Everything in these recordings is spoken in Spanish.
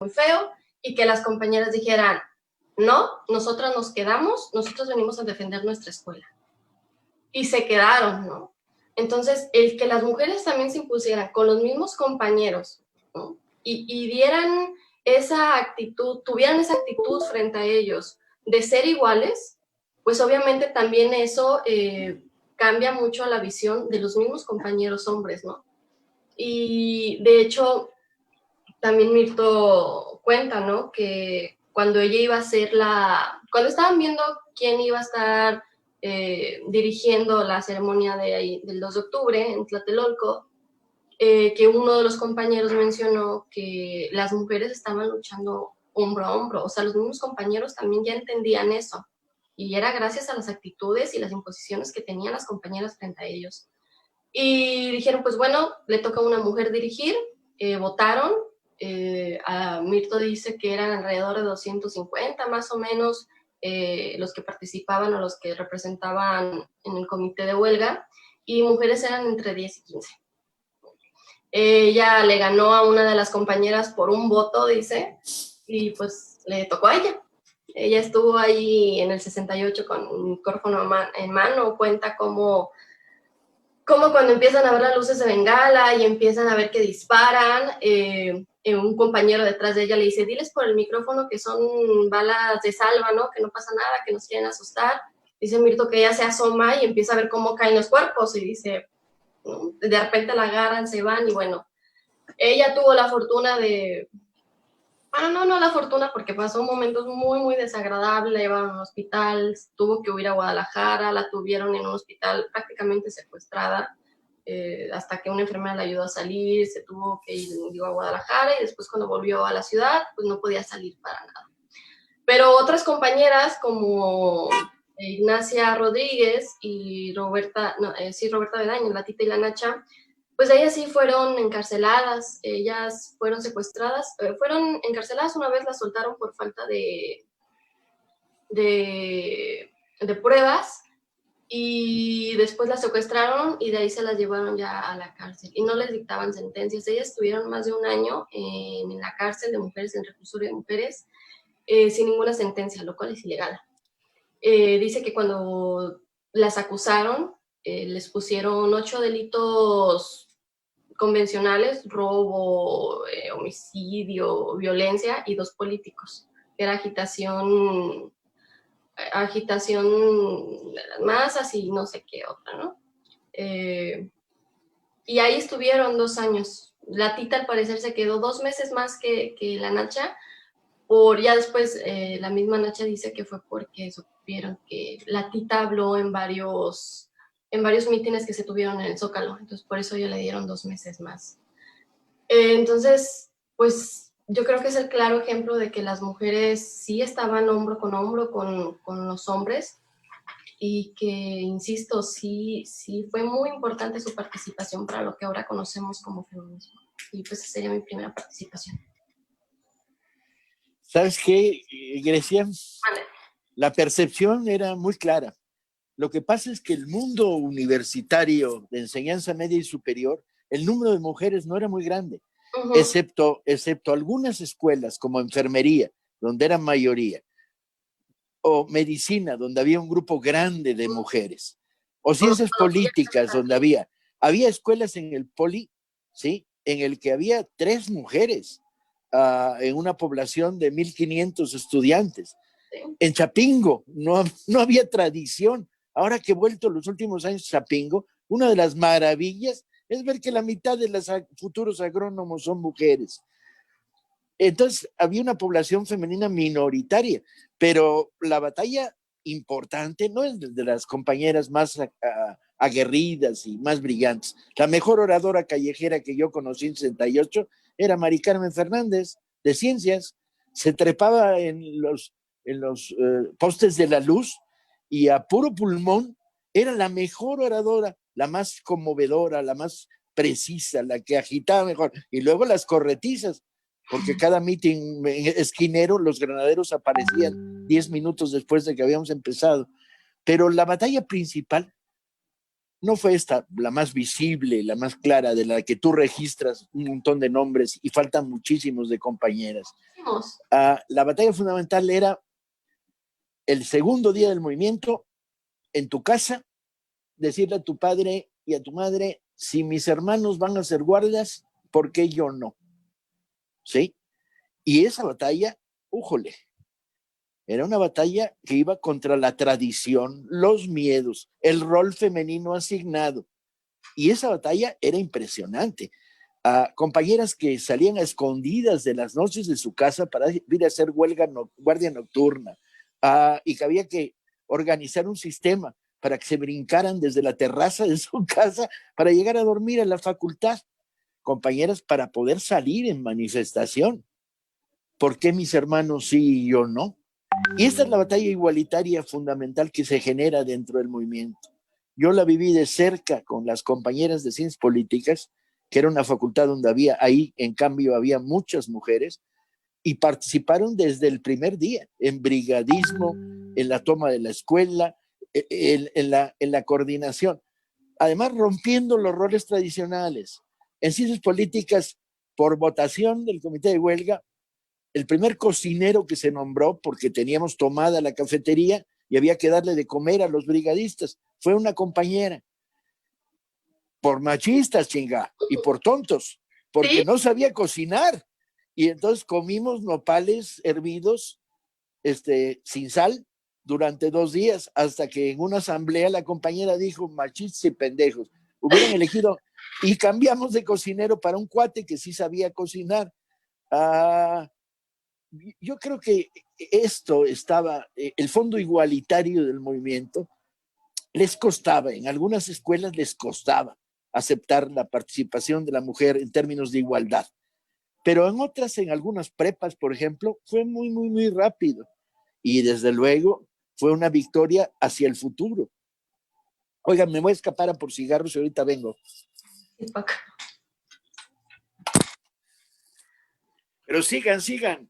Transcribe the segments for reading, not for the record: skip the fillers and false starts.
muy feo, y que las compañeras dijeran, no, nosotras nos quedamos, nosotros venimos a defender nuestra escuela. Y se quedaron, ¿no? Entonces, el que las mujeres también se impusieran con los mismos compañeros, ¿no? Y dieran esa actitud, tuvieran esa actitud frente a ellos de ser iguales, pues obviamente también eso cambia mucho la visión de los mismos compañeros hombres, ¿no? Y de hecho, también Mirto cuenta, ¿no? Que cuando ella iba a ser cuando estaban viendo quién iba a estar dirigiendo la ceremonia del 2 de octubre en Tlatelolco, que uno de los compañeros mencionó que las mujeres estaban luchando hombro a hombro, o sea, los mismos compañeros también ya entendían eso, y era gracias a las actitudes y las imposiciones que tenían las compañeras frente a ellos. Y dijeron, pues bueno, le toca a una mujer dirigir, votaron, a Mirto dice que eran alrededor de 250 más o menos los que participaban o los que representaban en el comité de huelga, y mujeres eran entre 10 y 15. Ella le ganó a una de las compañeras por un voto, dice, y pues le tocó a ella. Ella estuvo ahí en el 68 con un micrófono en mano, cuenta cómo cuando empiezan a ver las luces de bengala y empiezan a ver que disparan, un compañero detrás de ella le dice, diles por el micrófono que son balas de salva, ¿no? Que no pasa nada, que nos quieren asustar. Dice Mirto que ella se asoma y empieza a ver cómo caen los cuerpos y dice, ¿no? De repente la agarran, se van y bueno, ella tuvo la fortuna de... Bueno, no la fortuna porque pasó momentos muy, muy desagradables, la llevaron a un hospital, tuvo que huir a Guadalajara, la tuvieron en un hospital prácticamente secuestrada, hasta que una enfermera la ayudó a salir, se tuvo que ir a Guadalajara y después cuando volvió a la ciudad, pues no podía salir para nada. Pero otras compañeras como Ignacia Rodríguez y Roberta Bedaño, la Tita y la Nacha, pues ellas sí fueron encarceladas, ellas fueron secuestradas, fueron encarceladas una vez, las soltaron por falta de pruebas, y después las secuestraron y de ahí se las llevaron ya a la cárcel y no les dictaban sentencias. Ellas estuvieron más de un año en la cárcel de mujeres, en reclusorio de mujeres, sin ninguna sentencia, lo cual es ilegal. Dice que cuando las acusaron, les pusieron 8 delitos convencionales, robo, homicidio, violencia, y 2 políticos, que era agitación de las masas y no sé qué otra, ¿no? Y ahí estuvieron 2 años. La Tita al parecer se quedó 2 meses más que la Nacha, ya después la misma Nacha dice que fue porque supieron que la Tita habló en varios mítines que se tuvieron en el Zócalo, entonces por eso ya le dieron 2 meses más. Entonces, pues yo creo que es el claro ejemplo de que las mujeres sí estaban hombro con los hombres, y que, insisto, sí fue muy importante su participación para lo que ahora conocemos como feminismo. Y pues esa sería mi primera participación. ¿Sabes qué, Grecia? La percepción era muy clara. Lo que pasa es que el mundo universitario de enseñanza media y superior, el número de mujeres no era muy grande, excepto algunas escuelas como enfermería, donde era mayoría, o medicina, donde había un grupo grande de mujeres, o ciencias políticas, donde había escuelas en el Poli, ¿sí? En el que había 3 mujeres en una población de 1,500 estudiantes. En Chapingo no había tradición. Ahora que he vuelto los últimos años a Chapingo, una de las maravillas es ver que la mitad de los futuros agrónomos son mujeres. Entonces había una población femenina minoritaria, pero la batalla importante no es de las compañeras más aguerridas y más brillantes. La mejor oradora callejera que yo conocí en 68 era Mari Carmen Fernández, de Ciencias. Se trepaba en los postes de la luz y a puro pulmón era la mejor oradora, la más conmovedora, la más precisa, la que agitaba mejor. Y luego las corretizas, porque cada meeting esquinero los granaderos aparecían 10 minutos después de que habíamos empezado. Pero la batalla principal no fue esta la más visible, la más clara, de la que tú registras un montón de nombres y faltan muchísimos de compañeras. La batalla fundamental era el segundo día del movimiento, en tu casa, decirle a tu padre y a tu madre, si mis hermanos van a ser guardias, ¿por qué yo no? ¿Sí? Y esa batalla, újole, era una batalla que iba contra la tradición, los miedos, el rol femenino asignado. Y esa batalla era impresionante. Compañeras que salían a escondidas de las noches de su casa para ir a hacer guardia nocturna, y que había que organizar un sistema para que se brincaran desde la terraza de su casa para llegar a dormir a la facultad. Compañeras para poder salir en manifestación. ¿Por qué mis hermanos sí y yo no? Y esta es la batalla igualitaria fundamental que se genera dentro del movimiento. Yo la viví de cerca con las compañeras de Ciencias Políticas, que era una facultad donde en cambio, había muchas mujeres, y participaron desde el primer día, en brigadismo, en la toma de la escuela, en la coordinación. Además, rompiendo los roles tradicionales. En Ciencias Políticas, por votación del Comité de Huelga, el primer cocinero que se nombró, porque teníamos tomada la cafetería y había que darle de comer a los brigadistas, fue una compañera. Por machistas, chinga, y por tontos, porque no sabía cocinar. Y entonces comimos nopales hervidos sin sal durante 2 días, hasta que en una asamblea la compañera dijo, machistas y pendejos, hubieran elegido, y cambiamos de cocinero para un cuate que sí sabía cocinar. Yo creo que esto estaba, el fondo igualitario del movimiento, les costaba, en algunas escuelas les costaba aceptar la participación de la mujer en términos de igualdad. Pero en otras, en algunas prepas, por ejemplo, fue muy, muy, muy rápido. Y desde luego fue una victoria hacia el futuro. Oigan, me voy a escapar a por cigarros y ahorita vengo. Pero sigan.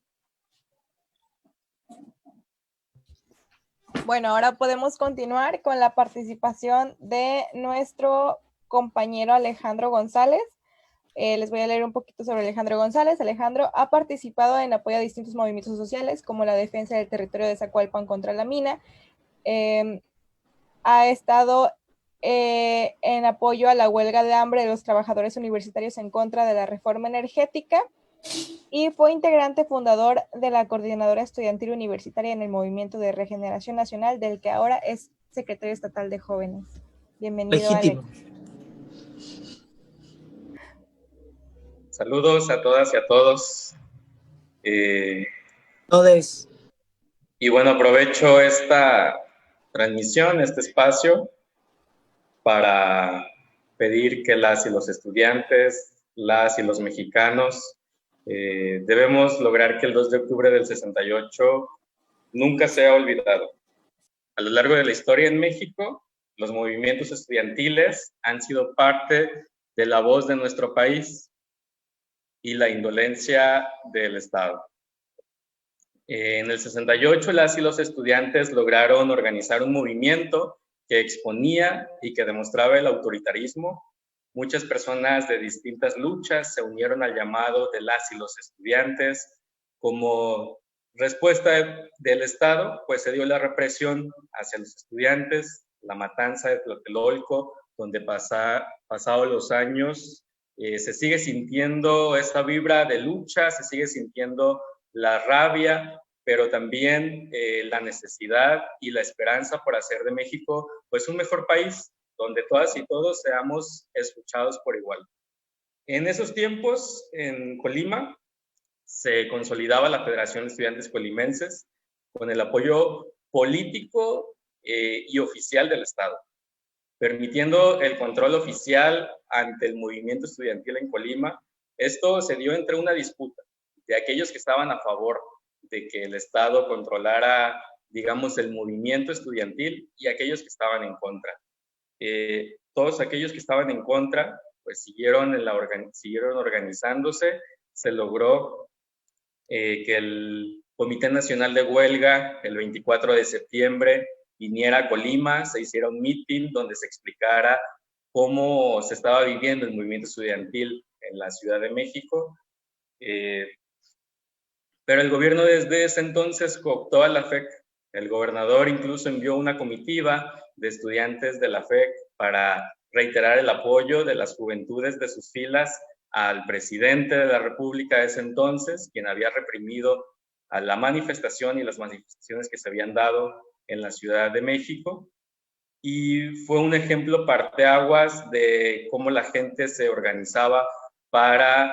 Bueno, ahora podemos continuar con la participación de nuestro compañero Alejandro González. Les voy a leer un poquito sobre Alejandro González. Alejandro ha participado en apoyo a distintos movimientos sociales, como la defensa del territorio de Zacualpan contra la mina. Ha estado en apoyo a la huelga de hambre de los trabajadores universitarios en contra de la reforma energética y fue integrante fundador de la Coordinadora Estudiantil Universitaria en el Movimiento de Regeneración Nacional, del que ahora es secretario estatal de jóvenes. Bienvenido, Alex. Saludos a todas y a todos. Todes. Y bueno, aprovecho esta transmisión, este espacio, para pedir que las y los estudiantes, las y los mexicanos, debemos lograr que el 2 de octubre del 68 nunca sea olvidado. A lo largo de la historia en México, los movimientos estudiantiles han sido parte de la voz de nuestro país y la indolencia del Estado. En el 68, las y los estudiantes lograron organizar un movimiento que exponía y que demostraba el autoritarismo. Muchas personas de distintas luchas se unieron al llamado de las y los estudiantes. Como respuesta del Estado, pues se dio la represión hacia los estudiantes, la matanza de Tlatelolco, donde pasados los años se sigue sintiendo esta vibra de lucha, se sigue sintiendo la rabia, pero también la necesidad y la esperanza por hacer de México pues un mejor país, donde todas y todos seamos escuchados por igual. En esos tiempos, en Colima, se consolidaba la Federación de Estudiantes Colimenses con el apoyo político y oficial del Estado, permitiendo el control oficial ante el movimiento estudiantil en Colima. Esto se dio entre una disputa de aquellos que estaban a favor de que el Estado controlara, digamos, el movimiento estudiantil y aquellos que estaban en contra. Todos aquellos que estaban en contra, pues siguieron organizándose. Se logró que el Comité Nacional de Huelga, el 24 de septiembre, viniera a Colima, se hiciera un meeting donde se explicara cómo se estaba viviendo el movimiento estudiantil en la Ciudad de México. Pero el gobierno desde ese entonces cooptó a la FEC. El gobernador incluso envió una comitiva de estudiantes de la FEC para reiterar el apoyo de las juventudes de sus filas al presidente de la República de ese entonces, quien había reprimido a la manifestación y las manifestaciones que se habían dado en la Ciudad de México. Y fue un ejemplo parteaguas de cómo la gente se organizaba para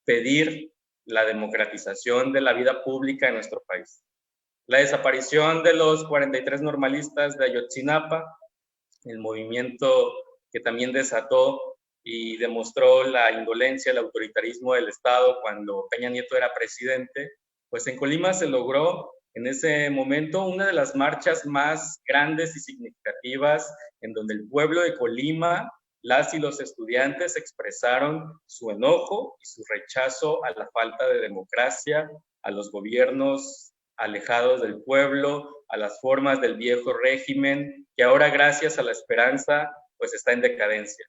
pedir la democratización de la vida pública en nuestro país. La desaparición de los 43 normalistas de Ayotzinapa, el movimiento que también desató y demostró la indolencia, el autoritarismo del Estado cuando Peña Nieto era presidente, pues en Colima se logró en ese momento una de las marchas más grandes y significativas en donde el pueblo de Colima, las y los estudiantes expresaron su enojo y su rechazo a la falta de democracia, a los gobiernos alejados del pueblo, a las formas del viejo régimen, que ahora gracias a la esperanza pues está en decadencia.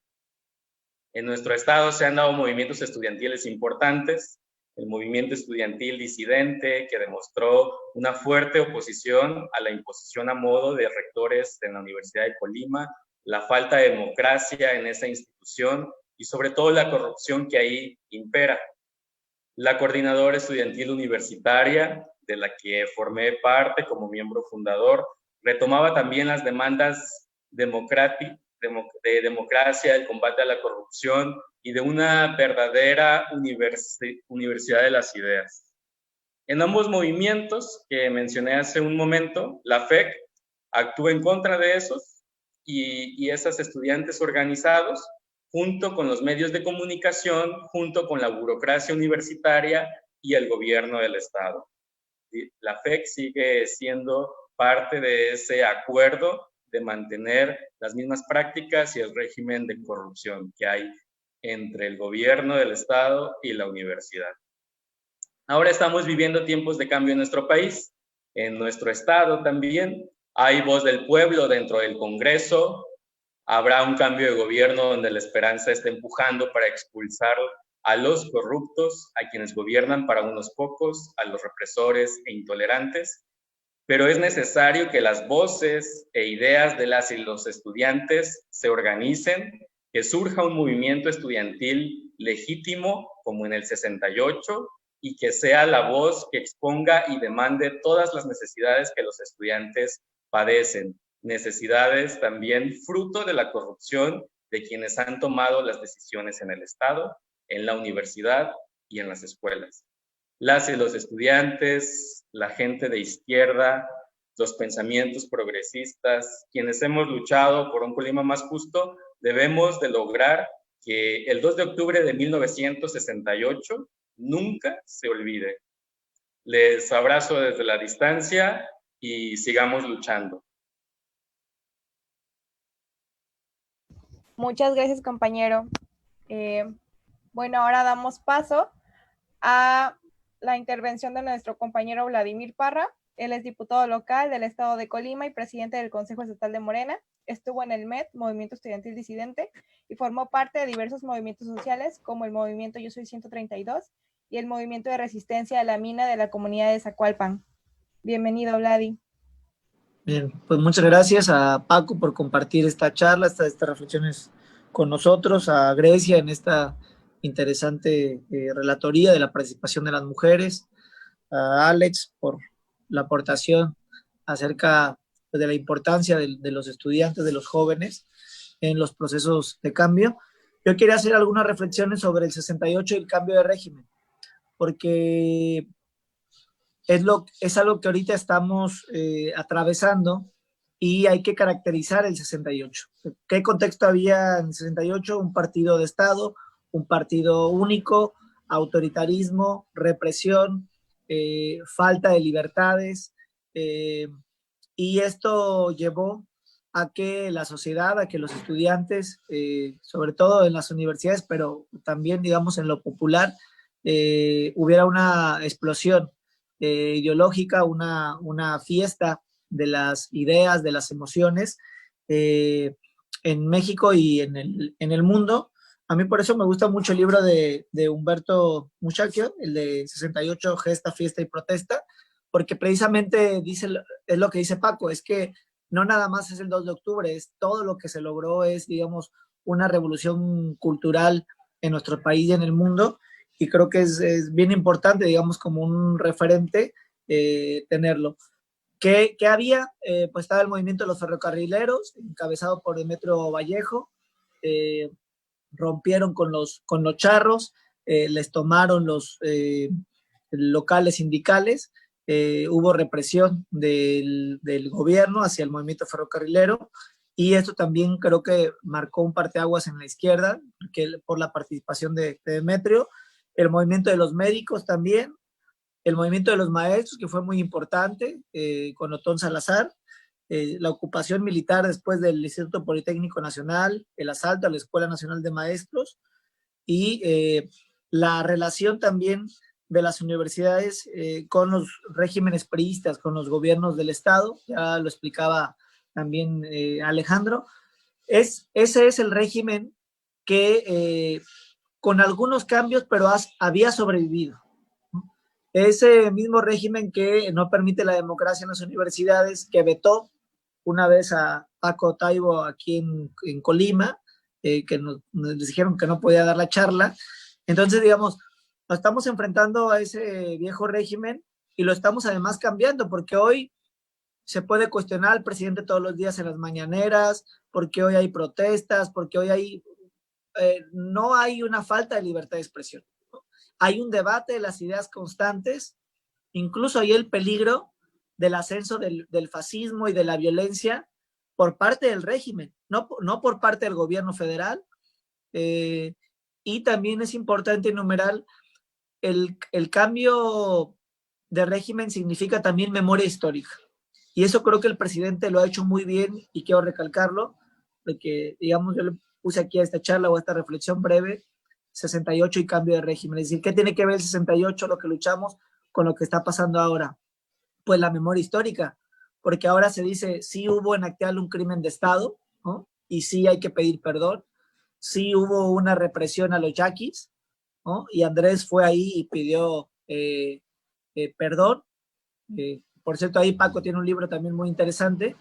En nuestro estado se han dado movimientos estudiantiles importantes, el movimiento estudiantil disidente que demostró una fuerte oposición a la imposición a modo de rectores en la Universidad de Colima, la falta de democracia en esa institución y sobre todo la corrupción que ahí impera. La Coordinadora Estudiantil Universitaria, de la que formé parte como miembro fundador, retomaba también las demandas de democracia, del combate a la corrupción y de una verdadera universidad de las ideas. En ambos movimientos que mencioné hace un momento, la FEC actúa en contra de esos y esos estudiantes organizados, junto con los medios de comunicación, junto con la burocracia universitaria y el gobierno del Estado. La FEC sigue siendo parte de ese acuerdo de mantener las mismas prácticas y el régimen de corrupción que hay entre el gobierno del Estado y la universidad. Ahora estamos viviendo tiempos de cambio en nuestro país, en nuestro estado también. Hay voz del pueblo dentro del Congreso. Habrá un cambio de gobierno donde la esperanza está empujando para expulsar a los corruptos, a quienes gobiernan para unos pocos, a los represores e intolerantes. Pero es necesario que las voces e ideas de las y los estudiantes se organicen, que surja un movimiento estudiantil legítimo como en el 68 y que sea la voz que exponga y demande todas las necesidades que los estudiantes padecen, necesidades también fruto de la corrupción de quienes han tomado las decisiones en el Estado, en la universidad y en las escuelas. Las y los estudiantes, la gente de izquierda, los pensamientos progresistas, quienes hemos luchado por un Colima más justo, debemos de lograr que el 2 de octubre de 1968 nunca se olvide. Les abrazo desde la distancia y sigamos luchando. Muchas gracias, compañero. Bueno, ahora damos paso a la intervención de nuestro compañero Vladimir Parra. Él es diputado local del estado de Colima y presidente del Consejo Estatal de Morena. Estuvo en el MED, Movimiento Estudiantil Disidente, y formó parte de diversos movimientos sociales como el movimiento Yo Soy 132 y el movimiento de resistencia a la mina de la comunidad de Zacualpan. Bienvenido, Vladi. Bien, pues muchas gracias a Paco por compartir esta charla, estas reflexiones con nosotros, a Grecia en esta interesante relatoría de la participación de las mujeres, a Alex por la aportación acerca de la importancia de los estudiantes, de los jóvenes en los procesos de cambio. Yo quería hacer algunas reflexiones sobre el 68 y el cambio de régimen, porque es algo que ahorita estamos atravesando y hay que caracterizar el 68. ¿Qué contexto había en el 68? Un partido de Estado, un partido único, autoritarismo, represión, falta de libertades, y esto llevó a que la sociedad, a que los estudiantes, sobre todo en las universidades, pero también, digamos, en lo popular, hubiera una explosión ideológica, una fiesta de las ideas, de las emociones, en México y en el mundo. A mí por eso me gusta mucho el libro de Humberto Muchacchio, el de 68, Gesta, Fiesta y Protesta, porque precisamente es lo que dice Paco, es que no nada más es el 2 de octubre, es todo lo que se logró, es, digamos, una revolución cultural en nuestro país y en el mundo, y creo que es bien importante, digamos, como un referente tenerlo. ¿Qué había? Pues estaba el movimiento de los ferrocarrileros, encabezado por Demetrio Vallejo, rompieron con los charros, les tomaron los locales sindicales, hubo represión del gobierno hacia el movimiento ferrocarrilero, y esto también creo que marcó un parteaguas en la izquierda, por la participación de Demetrio, el movimiento de los médicos también, el movimiento de los maestros, que fue muy importante, con Otón Salazar, la ocupación militar después del Instituto Politécnico Nacional, el asalto a la Escuela Nacional de Maestros, y la relación también de las universidades con los regímenes priistas, con los gobiernos del Estado, ya lo explicaba también Alejandro. Ese es el régimen que con algunos cambios, pero había sobrevivido. Ese mismo régimen que no permite la democracia en las universidades, que vetó una vez a Paco Taibo aquí en Colima, que nos dijeron que no podía dar la charla. Entonces, digamos, nos estamos enfrentando a ese viejo régimen y lo estamos además cambiando, porque hoy se puede cuestionar al presidente todos los días en las mañaneras, porque hoy hay protestas, porque hoy no hay una falta de libertad de expresión. Hay un debate de las ideas constantes, incluso hay el peligro del ascenso del fascismo y de la violencia por parte del régimen, no por parte del gobierno federal. Y también es importante enumerar el cambio de régimen significa también memoria histórica. Y eso creo que el presidente lo ha hecho muy bien y quiero recalcarlo, porque, digamos, yo le puse aquí a esta charla o a esta reflexión breve, 68 y cambio de régimen. Es decir, ¿qué tiene que ver el 68, lo que luchamos, con lo que está pasando ahora? Pues la memoria histórica, porque ahora se dice, sí hubo en Acteal un crimen de Estado, ¿no? Y sí hay que pedir perdón, sí hubo una represión a los yaquis, ¿no? Y Andrés fue ahí y pidió perdón. Por cierto, ahí Paco tiene un libro también muy interesante,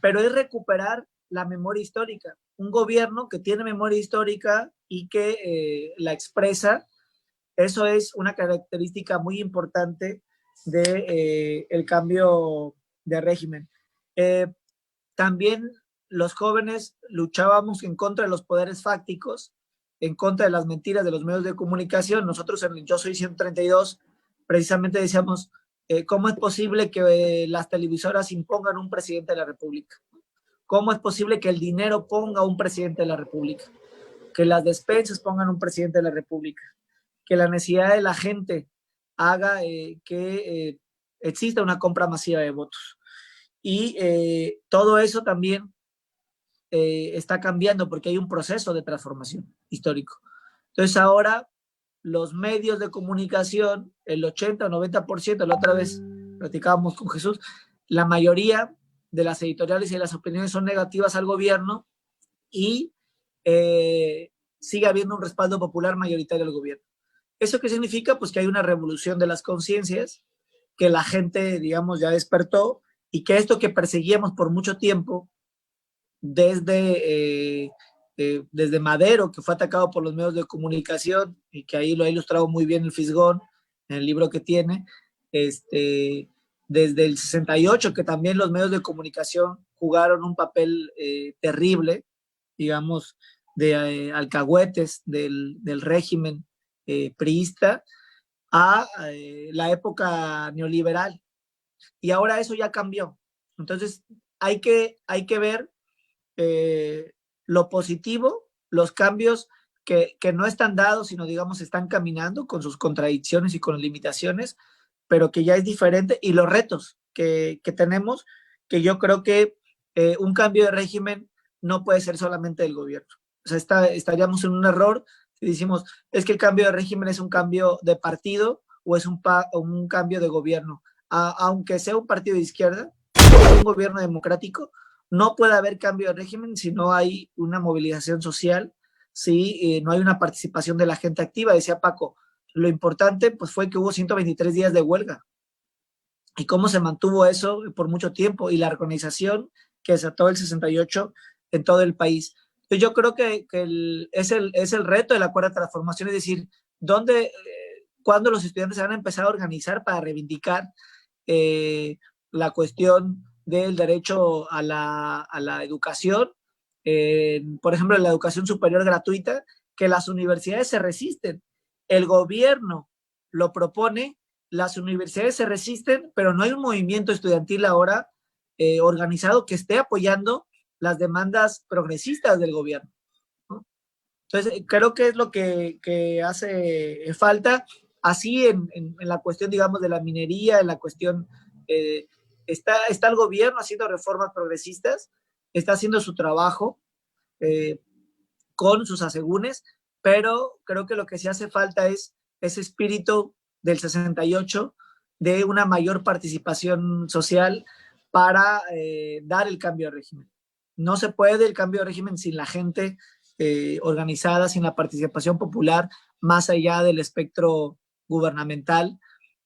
pero es recuperar la memoria histórica. Un gobierno que tiene memoria histórica y que la expresa, eso es una característica muy importante del cambio de régimen. También los jóvenes luchábamos en contra de los poderes fácticos, en contra de las mentiras de los medios de comunicación. Nosotros en el Yo Soy 132 precisamente decíamos, ¿cómo es posible que las televisoras impongan un presidente de la República? ¿Cómo es posible que el dinero ponga un presidente de la República? Que las despensas pongan un presidente de la República? Que la necesidad de la gente haga que exista una compra masiva de votos. Y todo eso también está cambiando porque hay un proceso de transformación histórico. Entonces ahora los medios de comunicación, el 80 o 90%, la otra vez platicábamos con Jesús, la mayoría de las editoriales y de las opiniones son negativas al gobierno y sigue habiendo un respaldo popular mayoritario al gobierno. ¿Eso qué significa? Pues que hay una revolución de las conciencias, que la gente, digamos, ya despertó y que esto que perseguíamos por mucho tiempo, desde Madero, que fue atacado por los medios de comunicación y que ahí lo ha ilustrado muy bien el Fisgón en el libro que tiene, desde el 68, que también los medios de comunicación jugaron un papel terrible, digamos, de alcahuetes del régimen priista, a la época neoliberal. Y ahora eso ya cambió. Entonces hay que ver lo positivo, los cambios que no están dados, sino, digamos, están caminando con sus contradicciones y con limitaciones, pero que ya es diferente, y los retos que tenemos, que yo creo que un cambio de régimen no puede ser solamente del gobierno. O sea, estaríamos en un error si decimos, es que el cambio de régimen es un cambio de partido o es un cambio de gobierno. Aunque sea un partido de izquierda, un gobierno democrático, no puede haber cambio de régimen si no hay una movilización social, si no hay una participación de la gente activa. Decía Paco, lo importante pues fue que hubo 123 días de huelga y cómo se mantuvo eso por mucho tiempo y la organización que desató el 68 en todo el país. Entonces yo creo que es el reto de la cuarta transformación, es decir, cuándo los estudiantes se van a empezar a organizar para reivindicar la cuestión del derecho a la educación, por ejemplo, la educación superior gratuita, que las universidades se resisten. El gobierno lo propone, las universidades se resisten, pero no hay un movimiento estudiantil ahora organizado que esté apoyando las demandas progresistas del gobierno, ¿no? Entonces, creo que es lo que hace falta. Así en la cuestión, digamos, de la minería, en la cuestión, está el gobierno haciendo reformas progresistas, está haciendo su trabajo con sus asegúnes, pero creo que lo que sí hace falta es ese espíritu del 68, de una mayor participación social para dar el cambio de régimen. No se puede el cambio de régimen sin la gente organizada, sin la participación popular, más allá del espectro gubernamental,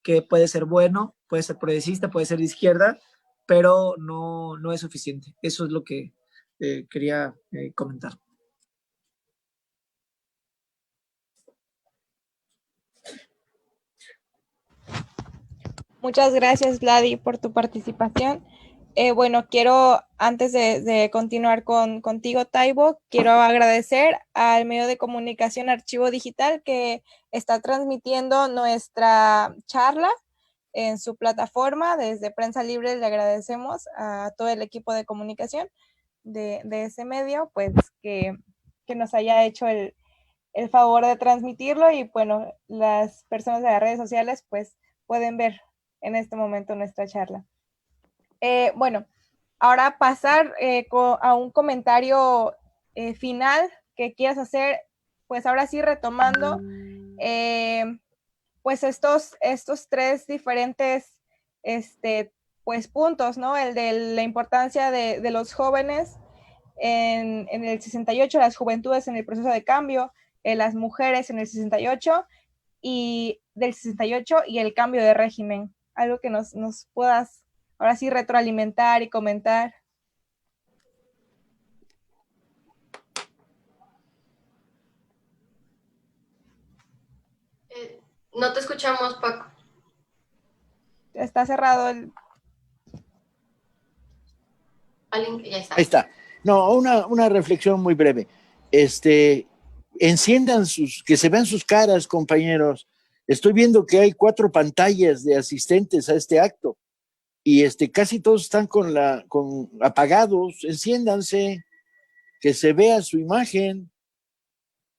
que puede ser bueno, puede ser progresista, puede ser de izquierda, pero no es suficiente. Eso es lo que quería comentar. Muchas gracias, Vladi, por tu participación. Bueno, quiero, antes de continuar contigo, Taibo, quiero agradecer al medio de comunicación Archivo Digital que está transmitiendo nuestra charla en su plataforma. Desde Prensa Libre le agradecemos a todo el equipo de comunicación de ese medio, pues que nos haya hecho el favor de transmitirlo, y bueno, las personas de las redes sociales pues pueden ver en este momento nuestra charla. Bueno, ahora pasar a un comentario final que quieras hacer, pues ahora sí retomando pues estos tres diferentes pues puntos, ¿no? El de la importancia de los jóvenes en el 68, las juventudes en el proceso de cambio, las mujeres en el 68 y del 68 y el cambio de régimen. Algo que nos puedas ahora sí retroalimentar y comentar. No te escuchamos, Paco. Está cerrado el... Ya está. Ahí está. No, una reflexión muy breve. Enciendan que se vean sus caras, compañeros. Estoy viendo que hay 4 pantallas de asistentes a este acto y casi todos están con apagados. Enciéndanse, que se vea su imagen,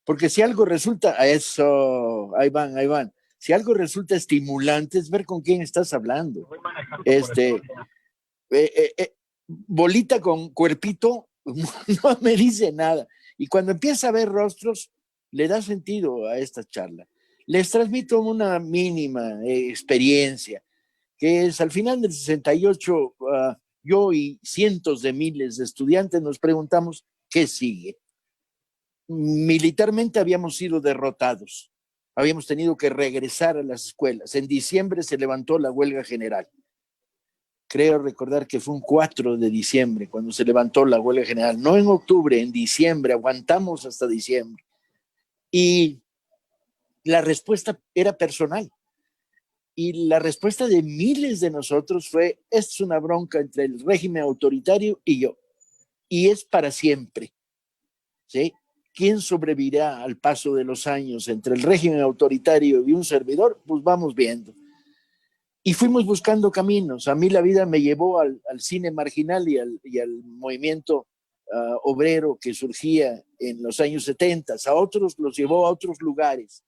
porque si algo resulta, ahí van. Si algo resulta estimulante es ver con quién estás hablando. Bolita con cuerpito no me dice nada. Y cuando empieza a ver rostros, le da sentido a esta charla. Les transmito una mínima experiencia, que es al final del 68, yo y cientos de miles de estudiantes nos preguntamos, ¿qué sigue? Militarmente habíamos sido derrotados, habíamos tenido que regresar a las escuelas. En diciembre se levantó la huelga general. Creo recordar que fue un 4 de diciembre cuando se levantó la huelga general, no en octubre, en diciembre, aguantamos hasta diciembre. Y la respuesta era personal. Y la respuesta de miles de nosotros fue, es una bronca entre el régimen autoritario y yo. Y es para siempre. ¿Sí? ¿Quién sobrevivirá al paso de los años entre el régimen autoritario y un servidor? Pues vamos viendo. Y fuimos buscando caminos. A mí la vida me llevó al cine marginal y al movimiento obrero que surgía en los años 70. A otros los llevó a otros lugares.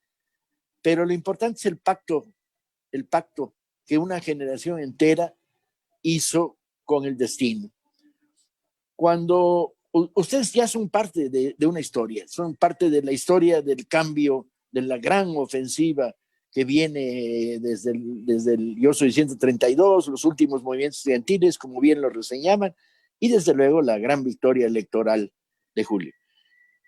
Pero lo importante es el pacto que una generación entera hizo con el destino. Cuando ustedes ya son parte de una historia, son parte de la historia del cambio, de la gran ofensiva que viene desde el Yo Soy 132, los últimos movimientos estudiantiles, como bien lo reseñaban, y desde luego la gran victoria electoral de julio.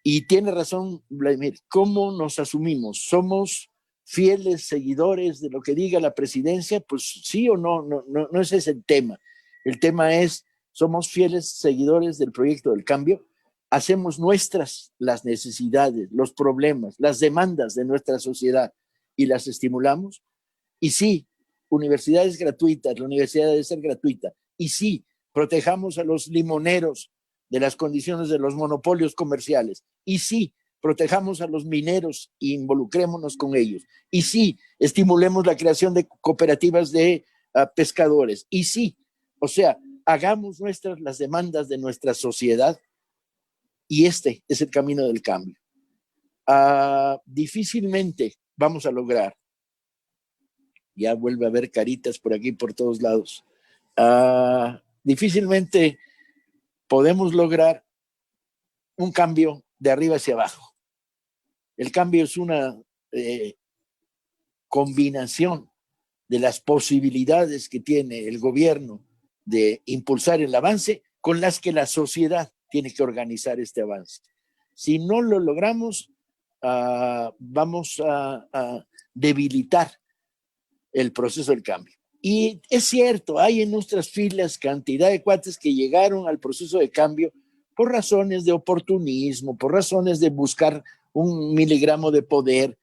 Y tiene razón Vladimir, ¿cómo nos asumimos? ¿Somos fieles seguidores de lo que diga la presidencia? Pues sí o no, no ese es el tema. El tema es, ¿somos fieles seguidores del proyecto del cambio? ¿Hacemos nuestras las necesidades, los problemas, las demandas de nuestra sociedad y las estimulamos? Y sí, universidades gratuitas, la universidad debe ser gratuita. Y sí, protejamos a los limoneros de las condiciones de los monopolios comerciales. Y sí, protejamos a los mineros e involucrémonos con ellos. Y sí, estimulemos la creación de cooperativas de pescadores. Y sí, o sea, hagamos nuestras las demandas de nuestra sociedad y este es el camino del cambio. Difícilmente vamos a lograr, ya vuelve a haber caritas por aquí, por todos lados, difícilmente podemos lograr un cambio de arriba hacia abajo. El cambio es una combinación de las posibilidades que tiene el gobierno de impulsar el avance con las que la sociedad tiene que organizar este avance. Si no lo logramos, vamos a debilitar el proceso del cambio. Y es cierto, hay en nuestras filas cantidad de cuates que llegaron al proceso de cambio por razones de oportunismo, por razones de buscar un miligramo de poder,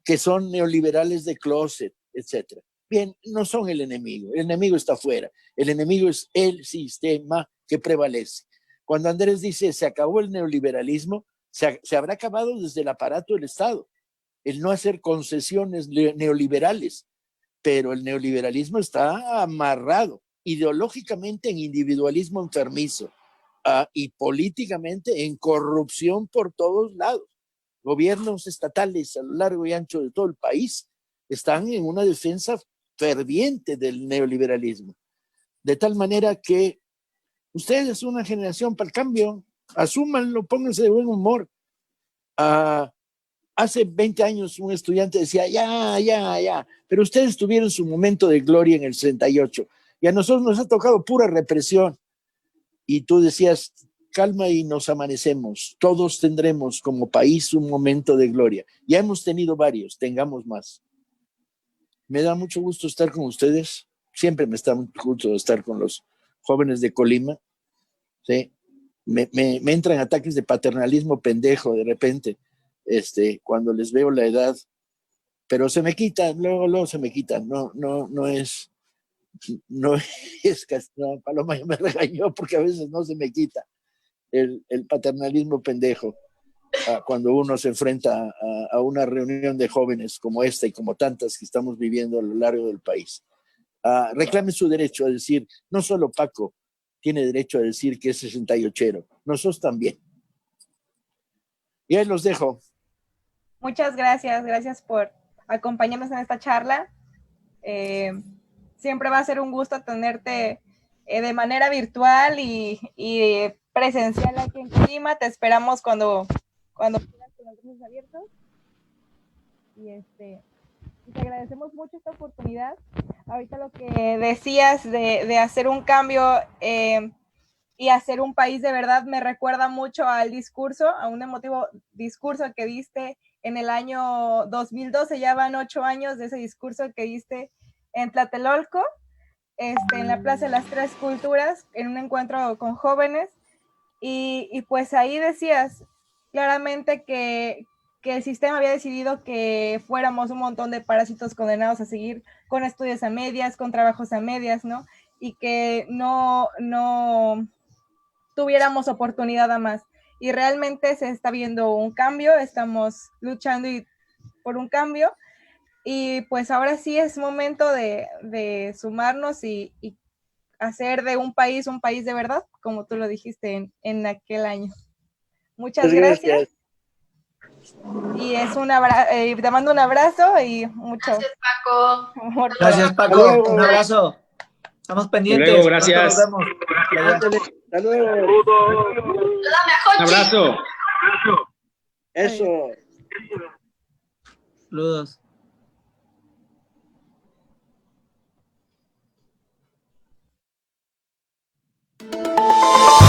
que son neoliberales de closet, etc. Bien, no son el enemigo está afuera, el enemigo es el sistema que prevalece. Cuando Andrés dice se acabó el neoliberalismo, se habrá acabado desde el aparato del Estado, el no hacer concesiones neoliberales, pero el neoliberalismo está amarrado ideológicamente en individualismo enfermizo y políticamente en corrupción por todos lados. Gobiernos estatales a lo largo y ancho de todo el país están en una defensa ferviente del neoliberalismo. De tal manera que ustedes son una generación para el cambio, asúmanlo, pónganse de buen humor. Hace 20 años un estudiante decía, ya, pero ustedes tuvieron su momento de gloria en el 68 y a nosotros nos ha tocado pura represión. Y tú decías, calma y nos amanecemos, todos tendremos como país un momento de gloria. Ya hemos tenido varios, tengamos más. Me da mucho gusto estar con ustedes, siempre me está mucho gusto estar con los jóvenes de Colima, ¿sí? Me entran ataques de paternalismo pendejo de repente, cuando les veo la edad, pero se me quitan, luego se me quitan, no es, no, Paloma ya me regañó porque a veces no se me quita el paternalismo pendejo cuando uno se enfrenta a una reunión de jóvenes como esta y como tantas que estamos viviendo a lo largo del país. Reclame su derecho a decir, no solo Paco tiene derecho a decir que es 68ero, nosotros también. Y ahí los dejo. Muchas gracias por acompañarnos en esta charla. Siempre va a ser un gusto tenerte de manera virtual y presencial aquí en Colima. Te esperamos cuando quieras con los brazos abiertos. Y te agradecemos mucho esta oportunidad. Ahorita lo que decías de hacer un cambio y hacer un país de verdad me recuerda mucho al discurso, a un emotivo discurso que diste en el año 2012, ya van 8 años de ese discurso que diste en Tlatelolco, en la Plaza de las Tres Culturas, en un encuentro con jóvenes, y pues ahí decías claramente que el sistema había decidido que fuéramos un montón de parásitos condenados a seguir con estudios a medias, con trabajos a medias, ¿no? Y que no tuviéramos oportunidad a más. Y realmente se está viendo un cambio, estamos luchando por un cambio, y pues ahora sí es momento de sumarnos y hacer de un país de verdad, como tú lo dijiste en aquel año. Muchas gracias. Y es te mando un abrazo y mucho. Gracias, Paco. Gracias, Paco. Un abrazo. Estamos pendientes. Luego, gracias. Nos vemos. Hasta luego. Un abrazo. Eso. Saludos. Thank you.